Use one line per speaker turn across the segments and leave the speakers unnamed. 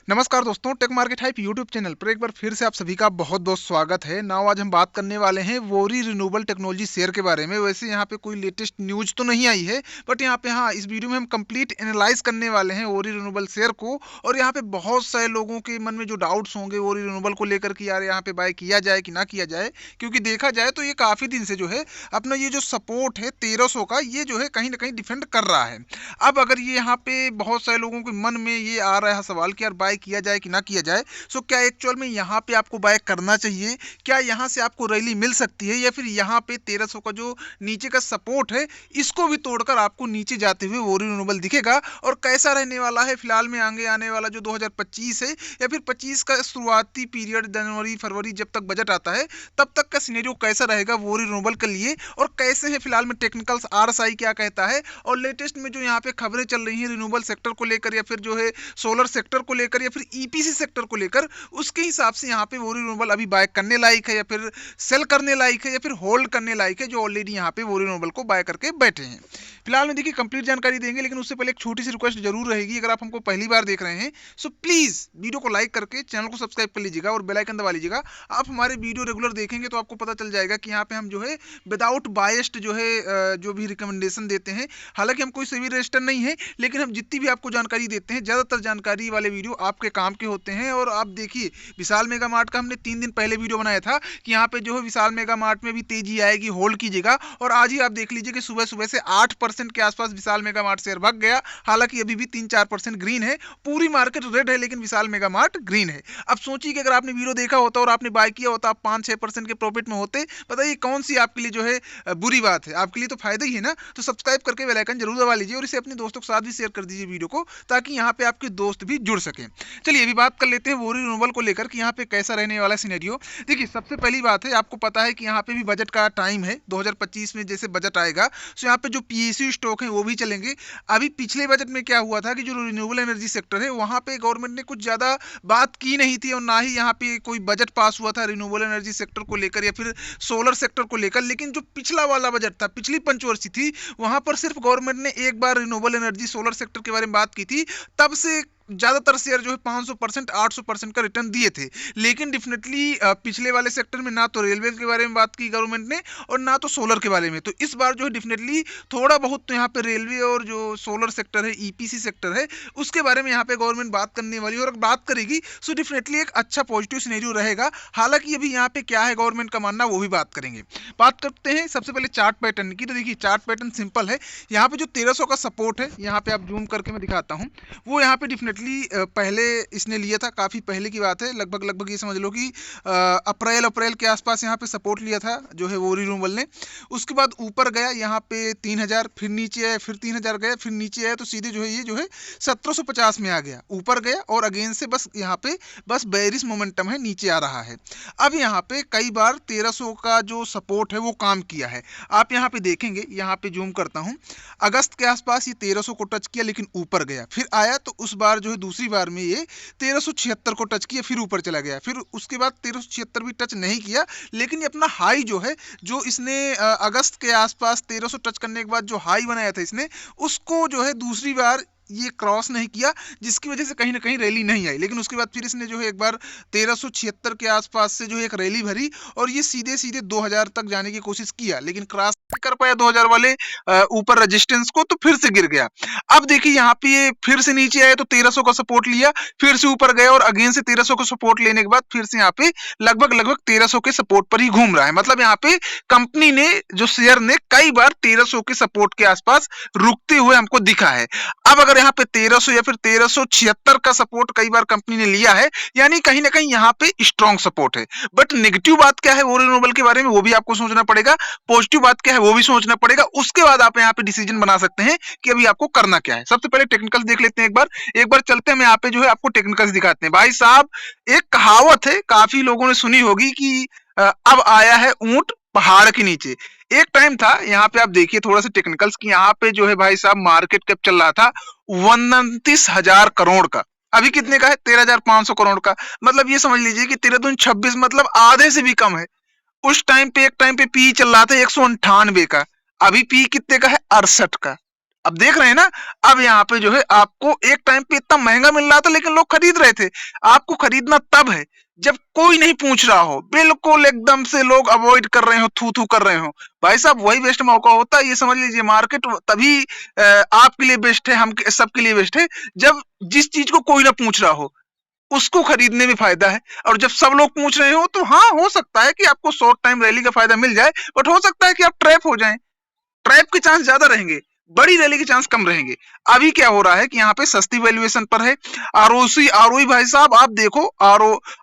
नमस्कार दोस्तों, tech market hype YouTube channel पर एक बार फिर से आप सभी का बहुत बहुत स्वागत है। नाउ आज हम बात करने वाले हैं वोरी रिन्यूएबल टेक्नोलॉजी शेयर के बारे में। वैसे यहाँ पे कोई लेटेस्ट न्यूज तो नहीं आई है, बट यहाँ पे हाँ, इस वीडियो में हम कंप्लीट एनालाइज करने वाले हैं वोरी रिन्यूएबल शेयर को। और यहाँ पे बहुत सारे लोगों के मन में जो डाउट्स होंगे वोरी रिन्यूएबल को लेकर कि यार यहाँ पे बाय किया जाए कि ना किया जाए, क्योंकि देखा जाए तो ये काफी दिन से जो है अपना ये जो सपोर्ट है 1300 का, ये जो है कहीं ना कहीं डिफेंड कर रहा है। अब अगर ये यहाँ पे बहुत सारे लोगों के मन में ये आ रहा है सवाल कि यार बाय किया जाए कि ना किया जाए, सो क्या एक्चुअल में यहाँ पे आपको बाय करना चाहिए, क्या यहाँ से आपको रैली मिल सकती है, या फिर यहाँ पे 1300 का जो नीचे का सपोर्ट है इसको भी तोड़कर आपको नीचे जाते हुए वोरी रिन्यूएबल दिखेगा, और कैसा रहने वाला है फिलहाल में आगे आने वाला जो 2025 है या फिर 25 का शुरुआती पीरियड जनवरी फरवरी जब तक बजट आता है तब तक का सिनेरियो कैसा रहेगा वोरी रिन्यूएबल के लिए, और कैसे है फिलहाल में टेक्निकल्स आरएसआई क्या कहता है, और लेटेस्ट में जो यहाँ पे खबरें चल रही हैं रिन्यूएबल सेक्टर को लेकर या फिर जो है सोलर सेक्टर को लेकर या फिर ईपीसी सेक्टर को लेकर, उसके हिसाब से यहाँ पे वो रिन्यूएबल अभी बाय करने लायक है या फिर सेल करने लायक है या फिर होल्ड करने लायक है, जो ऑलरेडी यहाँ पे वो रिन्यूएबल को बाय करके बैठे हैं। फिलहाल में देखिए कंप्लीट जानकारी देंगे, लेकिन उससे पहले एक छोटी सी रिक्वेस्ट जरूर रहेगी। अगर आप हमको पहली बार देख रहे हैं सो प्लीज वीडियो को लाइक करके चैनल को सब्सक्राइब कर लीजिएगा और बेल आइकन दबा लीजिएगा। आप हमारे वीडियो रेगुलर देखेंगे तो आपको पता चल जाएगा कि यहाँ पे हम जो है विदाउट बायस्ड जो है जो भी रिकमेंडेशन देते हैं। हालांकि हम कोई सेबी रजिस्टर नहीं है, लेकिन हम जितनी भी आपको जानकारी देते हैं ज़्यादातर जानकारी वाले वीडियो आपके काम के होते हैं। और आप देखिए विशाल मेगा मार्ट का हमने 3 दिन पहले वीडियो बनाया था कि यहाँ पे जो है विशाल मेगा मार्ट में भी तेजी आएगी, होल्ड कीजिएगा। और आज ही आप देख लीजिए कि सुबह सुबह से 8% के आसपास विशाल मेगा मार्ट शेयर भाग गया। हालांकि अभी भी 3-4% ग्रीन है, पूरी मार्केट रेड है, लेकिन विशाल मेगा मार्ट ग्रीन है। अब सोचिए कि अगर आपने वीडियो देखा होता और आपने बाय किया होता, आप 5-6% के प्रॉफिट में होते। बताइए कौन सी आपके लिए जो है बुरी बात है, आपके लिए तो फायदा ही है ना। तो सब्सक्राइब करके बेल आइकन जरूर दबा लीजिए और इसे अपने दोस्तों के साथ भी शेयर कर दीजिए वीडियो को, ताकि यहाँ पे आपके दोस्त भी जुड़ सकें। चलिए अभी बात कर लेते हैं वोरी रिन्यूएबल को लेकर कि यहाँ पे कैसा रहने वाला सिनेरियो। देखिए सबसे पहली बात है, आपको पता है कि यहाँ पे भी बजट का टाइम है। 2025 में जैसे बजट आएगा तो यहाँ पे जो पीएसयू स्टॉक है वो भी चलेंगे। अभी पिछले बजट में क्या हुआ था कि जो रिन्यूएबल एनर्जी सेक्टर है वहाँ पे गवर्नमेंट ने कुछ ज़्यादा बात की नहीं थी, और ना ही यहाँ पे कोई बजट पास हुआ था रिन्यूएबल एनर्जी सेक्टर को लेकर या फिर सोलर सेक्टर को लेकर। लेकिन जो पिछला वाला बजट था, पिछली पंचवर्षीय थी, वहां पर सिर्फ गवर्नमेंट ने एक बार रिन्यूएबल एनर्जी सोलर सेक्टर के बारे में बात की थी। तब से ज्यादातर शेयर जो है 500% 800% का रिटर्न दिए थे। लेकिन डेफिनेटली पिछले वाले सेक्टर में ना तो रेलवे के बारे में बात की गवर्नमेंट ने और ना तो सोलर के बारे में। तो इस बार जो है डेफिनेटली थोड़ा बहुत तो यहाँ पे रेलवे और जो सोलर सेक्टर है, ईपीसी सेक्टर है, उसके बारे में यहाँ पे गवर्नमेंट बात करने वाली है। और बात करेगी सो डेफिनेटली एक अच्छा पॉजिटिव सिनेरियो रहेगा। हालांकि अभी यहाँ पे क्या है गवर्नमेंट का मानना, वो भी बात करेंगे। बात करते हैं सबसे पहले चार्ट पैटर्न की। तो देखिए चार्ट पैटर्न सिंपल है। यहाँ पे जो 1300 का सपोर्ट है, यहाँ पे आप जूम करके मैं दिखाता हूँ, वो यहाँ पे डेफिनेटली पहले इसने लिया था, काफ़ी पहले की बात है, लगभग ये समझ लो कि अप्रैल के आसपास यहाँ पे सपोर्ट लिया था जो है वो रिन्यूएबल ने। उसके बाद ऊपर गया यहाँ पे 3000, फिर नीचे आया, फिर 3000 गया, फिर नीचे आया, तो सीधे जो है ये जो है 1750 में आ गया, ऊपर गया और अगेन से बस यहाँ पे बस बेरिश मोमेंटम है, नीचे आ रहा है। अब यहाँ पे कई बार 1300 का जो सपोर्ट है वो काम किया है। आप यहाँ पे देखेंगे, यहाँ पे जूम करता हूँ, अगस्त के आसपास ये 1300 को टच किया लेकिन ऊपर गया, फिर आया तो उस बार जो है दूसरी बार में ये 1376 को टच किया, फिर ऊपर चला गया, फिर उसके बाद 1376 भी टच नहीं किया। लेकिन ये अपना हाई जो है, जो इसने अगस्त के आसपास 1300 टच करने के बाद जो हाई बनाया था इसने, उसको जो है दूसरी बार ये क्रॉस नहीं किया, जिसकी वजह से कहीं ना कहीं रैली नहीं आई। लेकिन उसके बाद फिर इसने जो है एक बार 1376 के आसपास से जो है एक रैली भरी और ये सीधे सीधे 2000 तक जाने की कोशिश किया, लेकिन क्रॉस नहीं कर पाया 2000 वाले ऊपर रेजिस्टेंस को, तो फिर से गिर गया। अब देखिए यहाँ पे ये फिर से नीचे आए तो 1300 का सपोर्ट लिया, फिर से ऊपर गया और अगेन से 1300 का सपोर्ट लेने के बाद फिर से यहाँ पे लगभग 1300 के सपोर्ट पर ही घूम रहा है। मतलब यहाँ पे कंपनी ने, जो शेयर ने, कई बार 1300 के सपोर्ट के आसपास रुकते हुए हमको दिखा है। अब अगर यहाँ पे 1300 या फिर 1376 का सपोर्ट कई बार कंपनी ने लिया है, यानी कहीं ना कहीं यहाँ पे स्ट्रॉन्ग सपोर्ट है। बट नेगेटिव बात क्या है वो रिन्यूएबल के बारे में, वो भी आपको सोचना पड़ेगा। पॉजिटिव बात क्या है वो भी सोचना पड़ेगा। उसके बाद आप यहाँ पे डिसीजन बना सकते हैं कि अभी आपको करना क्या है। सबसे पहले टेक्निकल्स देख लेते हैं एक बार चलते हैं, यहाँ पे जो है आपको टेक्निकल्स दिखाते हैं। भाई साहब, एक कहावत है, काफी लोगों ने सुनी होगी कि अब आया है ऊंट पहाड़ के नीचे। एक टाइम था, यहाँ पे आप देखिए थोड़ा सा टेक्निकल्स की, यहाँ पे जो है भाई साहब मार्केट कैप चल रहा था 29,000 करोड़ का। अभी कितने का है? 13,500 करोड़ का। मतलब ये समझ लीजिए कि 13 दूनी 26, मतलब आधे से भी कम है। उस टाइम पे एक टाइम पे पी चल रहा था 198 का, अभी पी कितने का है? 68 का। अब देख रहे हैं ना, अब यहाँ पे जो है आपको एक टाइम पे इतना महंगा मिल रहा था लेकिन लोग खरीद रहे थे। आपको खरीदना तब है जब कोई नहीं पूछ रहा हो, बिल्कुल एकदम से लोग अवॉइड कर रहे हो, थू थू कर रहे हो। भाई साहब वही बेस्ट मौका होता है, ये समझ लीजिए मार्केट तभी आपके लिए बेस्ट है, हम सबके लिए बेस्ट है, जब जिस चीज को कोई ना पूछ रहा हो उसको खरीदने में फायदा है। और जब सब लोग पूछ रहे हो तो हाँ, हो सकता है कि आपको शॉर्ट टाइम रैली का फायदा मिल जाए, बट हो सकता है कि आप ट्रैप हो जाएं। ट्रैप के चांस ज्यादा रहेंगे, बड़ी रैली के चांस कम रहेंगे। अभी क्या हो रहा है कि यहाँ पे सस्ती वैल्यूएशन पर है। आरओसी आरओई भाई साहब आप देखो,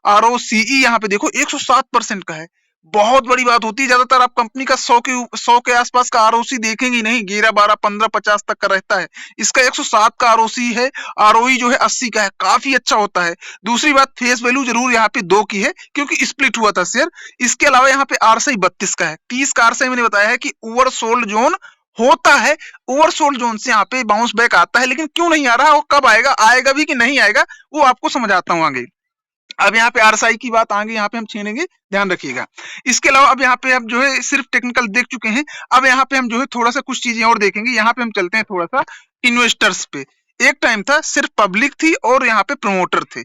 आरओसीई यहाँ पे देखो 107% का है। बहुत बड़ी बात होती है, ज्यादातर आप कंपनी का 100 के आसपास का आरओसी देखेंगे ही नहीं, 11 12 15 50 तक का रहता है। इसका 107 का आरओसी है। आरओई जो है 80 का है, काफी अच्छा होता है। दूसरी बात, फेस वैल्यू जरूर यहाँ पे 2 की है क्योंकि स्प्लिट हुआ था शेयर। इसके अलावा यहाँ पे आरसीआई 32 का है। 30 का आरसीआई मैंने बताया है कि ओवरसोल्ड जोन होता है, ओवरसोल्ड जोन से यहाँ पे बाउंस बैक आता है, लेकिन क्यों नहीं आ रहा, वो कब आएगा, आएगा भी कि नहीं आएगा, वो आपको समझाता हूँ आगे। अब यहाँ पे आरएसआई की बात आगे यहाँ पे हम छेड़ेंगे, ध्यान रखिएगा। इसके अलावा अब यहाँ पे हम जो है सिर्फ टेक्निकल देख चुके हैं, अब यहाँ पे हम जो है थोड़ा सा कुछ चीजें और देखेंगे। यहाँ पे हम चलते हैं थोड़ा सा इन्वेस्टर्स पे। एक टाइम था सिर्फ पब्लिक थी और यहाँ पे प्रमोटर थे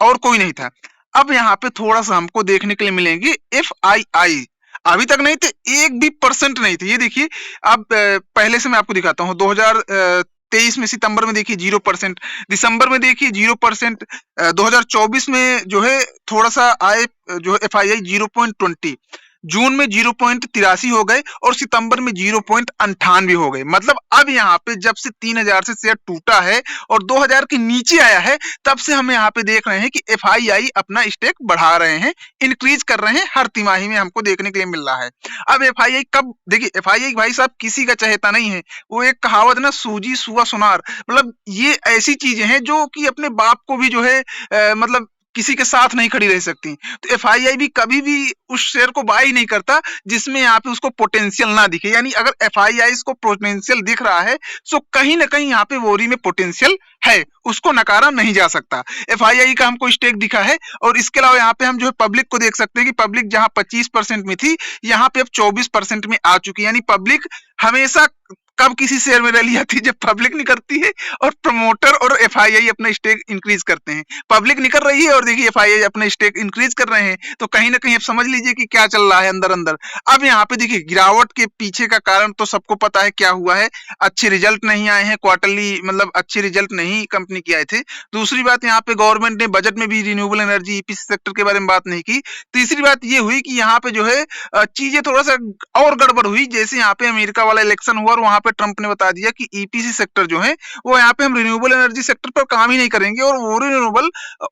और कोई नहीं था। अब यहाँ पे थोड़ा सा हमको देखने के लिए मिलेंगे एफआईआई। अभी तक नहीं थे, एक भी परसेंट नहीं थे। ये देखिए, अब पहले से मैं आपको दिखाता हूँ। 2023 में सितंबर में देखिए 0%, दिसंबर में देखिए 0%, 2024 में जो है थोड़ा सा आए, जो है एफआईआई 0.20, जून में 0.83 हो गए और सितंबर में 0.98 हो गए। मतलब अब यहाँ पे जब से 3000 से शेयर टूटा है और 2000 के नीचे आया है, तब से हम यहाँ पे देख रहे हैं कि एफआईआई अपना स्टेक बढ़ा रहे हैं, इंक्रीज कर रहे हैं, हर तिमाही में हमको देखने के लिए मिल रहा है। अब एफआईआई कब, देखिए एफआईआई भाई साहब किसी का चहेता नहीं है। वो एक कहावत ना, सूजी सुआ सुनार, मतलब ये ऐसी चीजें हैं जो कि अपने बाप को भी जो है मतलब किसी के साथ नहीं खड़ी रह सकती। तो एफआईआई भी कभी भी उस शेयर को बाय नहीं करता जिसमें यहाँ पे उसको पोटेंशियल ना दिखे। यानी अगर एफआईआई को पोटेंशियल दिख रहा है तो कहीं ना कहीं यहाँ पे वोरी में पोटेंशियल है, उसको नकारा नहीं जा सकता। एफआईआई का हमको स्टेक दिखा है। और इसके अलावा यहाँ पे हम जो है पब्लिक को देख सकते हैं कि पब्लिक जहां 25% में थी, यहाँ पे अब 24% में आ चुकी है। यानी पब्लिक हमेशा कब किसी शेयर में रैली आती है, जब पब्लिक नहीं करती है और प्रमोटर और एफआईआई अपना स्टेक इंक्रीज करते हैं। पब्लिक नहीं कर रही है और देखिए एफआईआई अपना स्टेक इंक्रीज कर रहे हैं, तो कहीं ना कहीं आप समझ लीजिए कि क्या चल रहा है अंदर अंदर। अब यहाँ पे देखिए गिरावट के पीछे का कारण तो सबको पता है क्या हुआ है, अच्छे रिजल्ट नहीं आए हैं, क्वार्टरली मतलब अच्छे रिजल्ट नहीं कंपनी के आए थे। दूसरी बात, यहाँ पे गवर्नमेंट ने बजट में भी रिन्यूएबल एनर्जी ईपीसी सेक्टर के बारे में बात नहीं की। तीसरी बात ये हुई कि यहाँ पे जो है चीजें थोड़ा सा और गड़बड़ हुई। जैसे यहाँ पे अमेरिका वाला इलेक्शन हुआ और वहां पे ट्रंप ने बता दिया कि ईपीसी सेक्टर जो है वो यहाँ पे हम रिन्यूएबल एनर्जी सेक्टर पर काम ही नहीं करेंगे, और वो रिन्यूएबल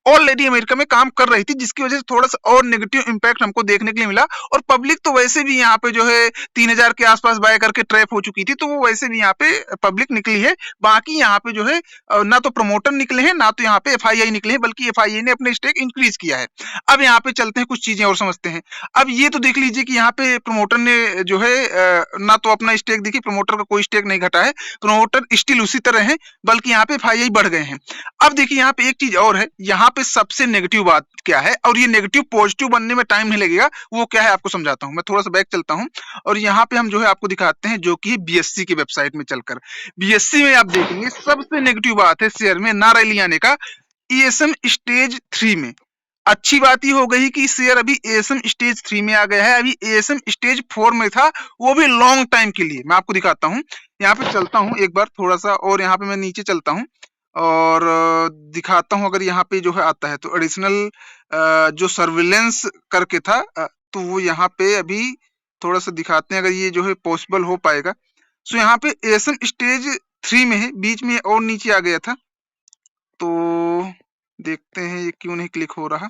ऑलरेडी अमेरिका में काम कर रही थी, जिसकी वजह से थोड़ा सा और नेगेटिव इंपैक्ट हमको देखने के लिए मिला। और पब्लिक तो वैसे भी यहाँ पे जो है 3000 के आसपास बाय करके ट्रैप हो चुकी थी, तो वो वैसे भी यहाँ पे पब्लिक निकली है। बाकी यहाँ पे जो है ना तो प्रमोटर निकले हैं, ना तो यहाँ पे एफआईआई निकले हैं, बल्कि एफआईआई ने अपने स्टेक इंक्रीज किया है। अब यहाँ पे चलते हैं, कुछ चीजें और समझते हैं। अब ये तो देख लीजिए कि यहाँ पे प्रमोटर ने जो है ना तो अपना स्टेक, देखिए प्रमोटर का कोई स्टेक नहीं घटा है, प्रमोटर स्टिल उसी तरह है, बल्कि यहाँ पे एफआईआई बढ़ गए हैं। अब देखिए यहाँ पे एक चीज और है, यहाँ पे सबसे नेगेटिव बात क्या है, और ये नेगेटिव पॉजिटिव बनने में टाइम नहीं लगेगा, वो क्या है आपको समझाता हूँ। मैं थोड़ा सा बैक चलता हूँ और यहाँ पे हम जो है आपको दिखाते हैं, जो कि बीएससी की वेबसाइट में चलकर। बीएससी में आप देखेंगे सबसे नेगेटिव बात है शेयर में ना रैली आने का, ईएसएम स्टेज 3 में। अच्छी बात ही हो गई कि शेयर अभी एएसएम स्टेज 3 में आ गया है, अभी एएसएम स्टेज 4 में था, वो भी लॉन्ग टाइम के लिए। मैं आपको दिखाता हूँ, यहाँ पे चलता हूँ एक बार थोड़ा सा, और यहाँ पे मैं नीचे चलता हूँ और दिखाता हूँ। अगर यहाँ पे जो है आता है तो एडिशनल जो सर्विलेंस करके था, तो वो यहाँ पे अभी थोड़ा सा दिखाते हैं, अगर ये जो है पॉसिबल हो पाएगा। सो यहाँ पे एएसएम स्टेज 3 में है, बीच में और नीचे आ गया था, तो देखते हैं ये क्यों नहीं क्लिक हो रहा।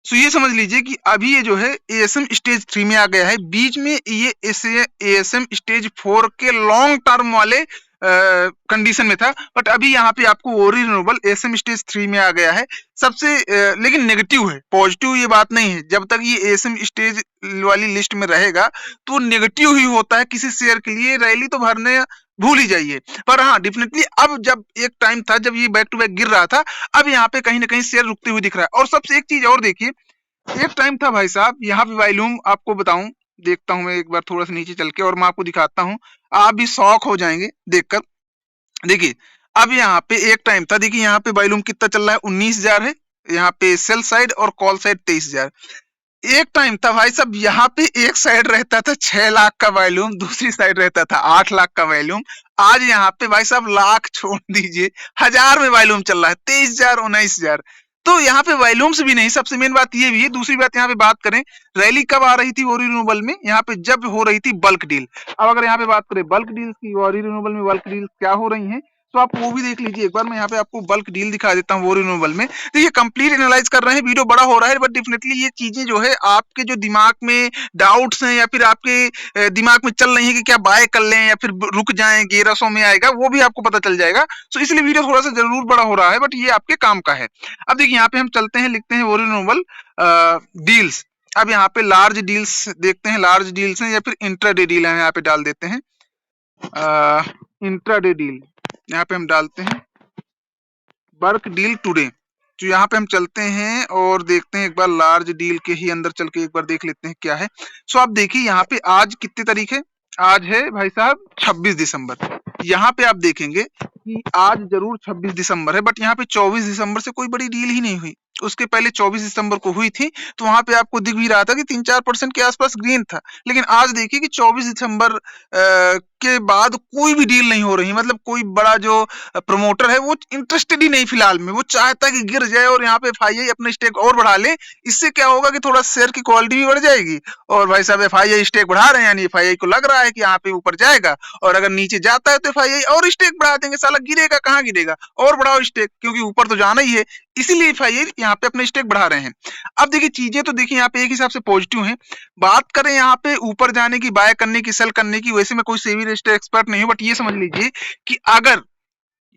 सो ये समझ लीजिए कि अभी ये जो है एएसएम स्टेज 3 में आ गया है, बीच में ये एएसएम स्टेज 4 के लॉन्ग टर्म वाले कंडीशन में था, बट अभी यहाँ पे आपको ओरी रिन्यूएबल एएसएम स्टेज 3 में आ गया है। सबसे लेकिन नेगेटिव है, पॉजिटिव ये बात नहीं है। जब तक ये एएसएम स्टेज वाली लिस्ट में रहेगा तो नेगेटिव ही होता है किसी शेयर के लिए, रैली तो भरने भूल ही जाइए। पर हाँ डेफिनेटली अब जब एक टाइम था जब ये बैक टू बैक गिर रहा था, अब यहाँ पे कहीं ना कहीं शेयर रुकते हुए दिख रहा है। और सबसे एक चीज और देखिए, एक टाइम था भाई साहब, यहाँ पे वॉल्यूम आपको बताऊं, देखता हूं मैं एक बार थोड़ा सा नीचे चल के और मैं आपको दिखाता हूं, आप भी शॉक हो जाएंगे देखकर। देखिए, अब यहाँ पे एक टाइम था, देखिए यहाँ पे वॉल्यूम कितना चल रहा है, 19,000 है। यहाँ पे सेल साइड और कॉल साइड 23,000। एक टाइम था भाई साहब, यहाँ पे एक साइड रहता था 6 लाख का वॉल्यूम, दूसरी साइड रहता था 8 लाख का वॉल्यूम। आज यहाँ पे भाई साहब लाख छोड़ दीजिए, हजार में वॉल्यूम चल रहा है, 23,000 19,000। तो यहाँ पे वॉल्यूम्स भी नहीं, सबसे मेन बात ये भी है। दूसरी बात यहाँ पे बात करें, रैली कब आ रही थी वोरी रिन्यूएबल में, यहाँ पे जब हो रही थी बल्क डील। अब अगर यहाँ पे बात करें बल्क डील्स की, वोरी रिन्यूएबल में बल्क डील क्या हो रही हैं, तो आप वो भी देख लीजिए एक बार। मैं यहाँ पे आपको बल्क डील दिखा देता हूँ वोरी रिन्यूएबल में। तो ये कंप्लीट एनालाइज कर रहे हैं, वीडियो बड़ा हो रहा है, बट डेफिनेटली ये चीजें जो है आपके जो दिमाग में डाउट्स हैं या फिर आपके दिमाग में चल रही है कि क्या बाय कर लें या फिर रुक जाएं, 1100 में आएगा, वो भी आपको पता चल जाएगा। सो इसलिए वीडियो थोड़ा सा जरूर बड़ा हो रहा है, बट ये आपके काम का है। अब देखिए यहाँ पे हम चलते हैं, लिखते हैं वोरी रिन्यूएबल डील्स। अब यहाँ पे लार्ज डील्स देखते हैं, लार्ज डील्स हैं या फिर इंट्राडे डील है, यहाँ पे डाल देते हैं इंट्राडे डील। यहाँ पे हम डालते हैं बल्क डील टुडे। तो यहाँ पे हम चलते हैं और देखते हैं एक बार, लार्ज डील के ही अंदर चल के एक बार देख लेते हैं क्या है। सो आप देखिए यहाँ पे आज कितनी तारीख है, आज है भाई साहब 26 दिसंबर। यहाँ पे आप देखेंगे कि आज जरूर 26 दिसंबर है, बट यहाँ पे 24 दिसंबर से कोई बड़ी डील ही नहीं हुई। उसके पहले 24 दिसंबर को हुई थी, तो वहां पे आपको दिख भी रहा था कि 3-4% के आसपास ग्रीन था। लेकिन आज देखिए कि 24 दिसंबर के बाद कोई भी डील नहीं हो रही, मतलब कोई बड़ा जो प्रमोटर है वो इंटरेस्टेड ही नहीं फिलहाल में, वो चाहता है कि गिर जाए और यहाँ पे एफआईआई अपने स्टेक और बढ़ा ले। इससे क्या होगा कि थोड़ा शेयर की क्वालिटी भी बढ़ जाएगी, और भाई साहब एफआईआई स्टेक बढ़ा रहे हैं, यानी एफआईआई को लग रहा है कि यहाँ पे ऊपर जाएगा, और अगर नीचे जाता है तो एफआईआई और स्टेक बढ़ा देंगे। साला गिरेगा कहाँ गिरेगा, और बढ़ाओ स्टेक, क्योंकि ऊपर तो जाना ही है, इसीलिए एफआईआई यहाँ पे अपने स्टेक बढ़ा रहे हैं। अब देखिए चीजें तो देखिए यहाँ पे एक हिसाब से पॉजिटिव है। बात करें यहाँ पे ऊपर जाने की, बाय करने की, सेल करने की, वैसे मैं कोई सेबी रजिस्टर्ड एक्सपर्ट नहीं हूँ, बट ये समझ लीजिए कि अगर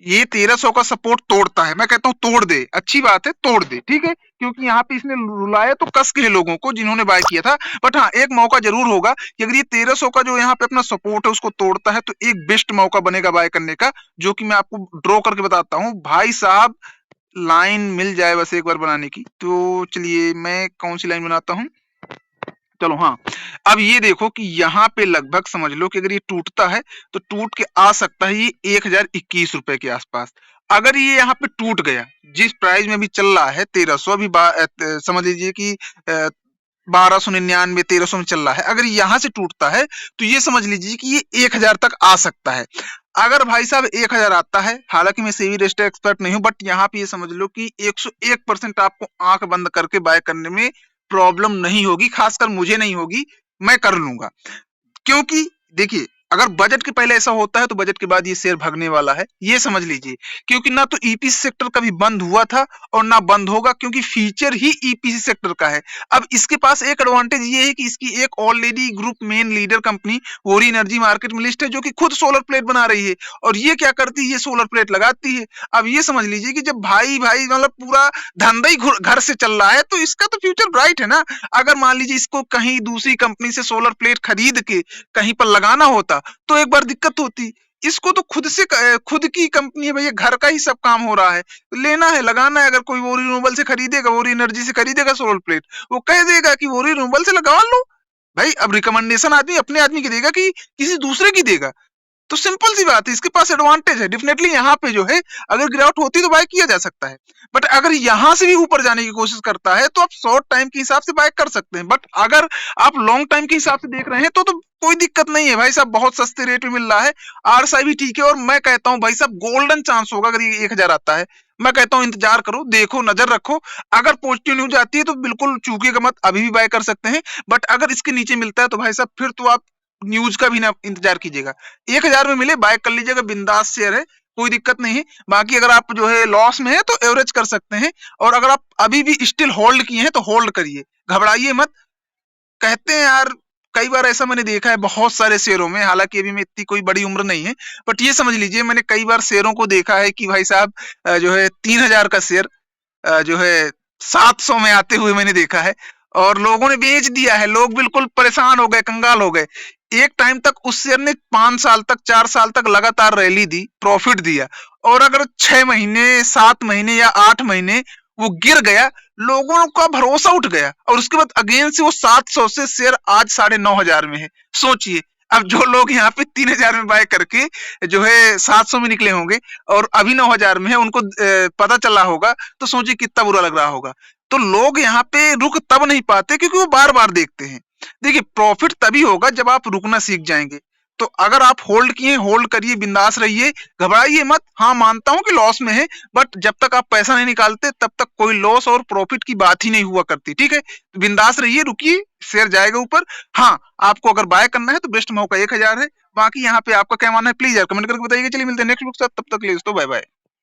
ये 1300 का सपोर्ट तोड़ता है, मैं कहता हूँ तोड़ दे, अच्छी बात है, तोड़ दे, ठीक है, क्योंकि यहाँ पे इसने रुलाया तो कस के है लोगों को जिन्होंने बाय किया था। बट हाँ, एक मौका जरूर होगा कि अगर ये 1300 का जो यहाँ पे अपना सपोर्ट है उसको तोड़ता है, तो एक बेस्ट मौका बनेगा बाय करने का, जो कि मैं आपको ड्रॉ करके बताता हूँ भाई साहब। लाइन मिल जाए बस एक बार बनाने की, तो चलिए मैं कौन सी लाइन बनाता हूँ, चलो हाँ। अब ये देखो कि यहाँ पे लगभग समझ लो कि अगर ये टूटता है तो टूट के आ सकता है ये 1021 रुपए के आसपास। अगर ये यहाँ पे टूट गया, जिस प्राइस में भी चल रहा है 1300, अभी समझ लीजिए कि 1299 1300 में चल रहा है, अगर यहाँ से टूटता है तो ये समझ लीजिए कि ये 1000 तक आ सकता है। अगर भाई साहब 1000 आता है, हालांकि मैं सेबी रजिस्टर्ड एक्सपर्ट नहीं हूं, बट यहाँ पे ये समझ लो कि 101% आपको आंख बंद करके बाय करने में प्रॉब्लम नहीं होगी, खासकर मुझे नहीं होगी, मैं कर लूंगा। क्योंकि देखिए अगर बजट के पहले ऐसा होता है तो बजट के बाद ये शेयर भागने वाला है, ये समझ लीजिए। क्योंकि ना तो ईपीसी सेक्टर कभी बंद हुआ था और ना बंद होगा, क्योंकि फीचर ही ईपीसी सेक्टर का है। अब इसके पास एक एडवांटेज ये है कि इसकी एक already group main leader company वोरी एनर्जी मार्केट में लिस्ट है, जो कि खुद सोलर प्लेट बना रही है। और ये क्या करती है, ये सोलर प्लेट लगाती है। अब ये समझ लीजिए कि जब भाई भाई मतलब पूरा धंधा ही घर से चल रहा है, तो इसका तो फ्यूचर ब्राइट है ना। अगर मान लीजिए इसको कहीं दूसरी कंपनी से सोलर प्लेट खरीद के कहीं पर लगाना होता तो एक बार दिक्कत होती। इसको तो खुद से खुद की कंपनी है भैया, घर का ही सब काम हो रहा है, लेना है लगाना है। अगर कोई वोरी रिन्यूएबल से खरीदेगा, वोरी एनर्जी से खरीदेगा सोलर प्लेट, वो कह देगा कि वोरी रिन्यूएबल से लगवा लो भाई। अब रिकमेंडेशन आदमी अपने आदमी की देगा कि किसी दूसरे की देगा, तो सिंपल सी बात है, इसके पास एडवांटेज है। डेफिनेटली यहाँ पे जो है अगर गिरावट होती तो बाय किया जा सकता है, बट अगर यहाँ से भी ऊपर जाने की कोशिश करता है तो आप शॉर्ट टाइम के हिसाब से बाय कर सकते हैं। बट अगर आप लॉन्ग टाइम के हिसाब से देख रहे हैं तो कोई दिक्कत नहीं है भाई साहब, बहुत सस्ते रेट में मिल रहा है। आरएसआई भी ठीक है, और मैं कहता हूँ भाई साहब गोल्डन चांस होगा अगर ये 1000 आता है। मैं कहता हूँ इंतजार करो, देखो, नजर रखो। अगर पॉजिटिव न्यूज आती है तो बिल्कुल चूकिएगा मत, अभी भी बाय कर सकते हैं। बट अगर इसके नीचे मिलता है तो भाई साहब फिर तो आप न्यूज का भी ना इंतजार कीजिएगा। 1000 में मिले बाय कर लीजिएगा, बिंदास शेयर है, कोई दिक्कत नहीं है। बाकी अगर आप जो है लॉस में है तो एवरेज कर सकते हैं, और अगर आप अभी भी स्टिल होल्ड किए हैं तो होल्ड करिए, घबराइए मत। कहते हैं यार, कई बार ऐसा मैंने देखा है बहुत सारे शेयरों में, हालांकि अभी मैं इतनी कोई बड़ी उम्र नहीं है, बट ये समझ लीजिए मैंने कई बार शेयरों को देखा है कि भाई साहब जो है 3000 का शेयर जो है 700 में आते हुए मैंने देखा है, और लोगों ने बेच दिया है। लोग बिल्कुल परेशान हो गए, कंगाल हो गए। एक टाइम तक उस शेयर ने 5 साल तक, 4 साल तक लगातार रैली दी, प्रॉफिट दिया, और अगर 6 महीने, 7 महीने या 8 महीने वो गिर गया, लोगों का भरोसा उठ गया, और उसके बाद अगेन से वो 700 से शेयर आज 9,500 में है। सोचिए, अब जो लोग यहाँ पे 3000 में बाय करके जो है 700 में निकले होंगे और अभी 9000 में है, उनको पता चला होगा, तो सोचिए कितना बुरा लग रहा होगा। तो लोग यहाँ पे रुक तब नहीं पाते क्योंकि वो बार बार देखते हैं। देखिए प्रॉफिट तभी होगा जब आप रुकना सीख जाएंगे। तो अगर आप होल्ड किए, होल्ड करिए, बिंदास रहिए, घबराइए मत। हाँ मानता हूं कि लॉस में है, बट जब तक आप पैसा नहीं निकालते तब तक कोई लॉस और प्रॉफिट की बात ही नहीं हुआ करती। ठीक है, तो बिंदास रहिए, रुकिए, शेयर जाएगा ऊपर। हाँ, आपको अगर बाय करना है तो बेस्ट मौका 1000 है। बाकी यहाँ पे आपका क्या मानना है प्लीज यार कमेंट करके बताइएगा। चलिए मिलते हैं नेक्स्ट बुक के साथ, तब तक के लिए दोस्तों बाय बाय।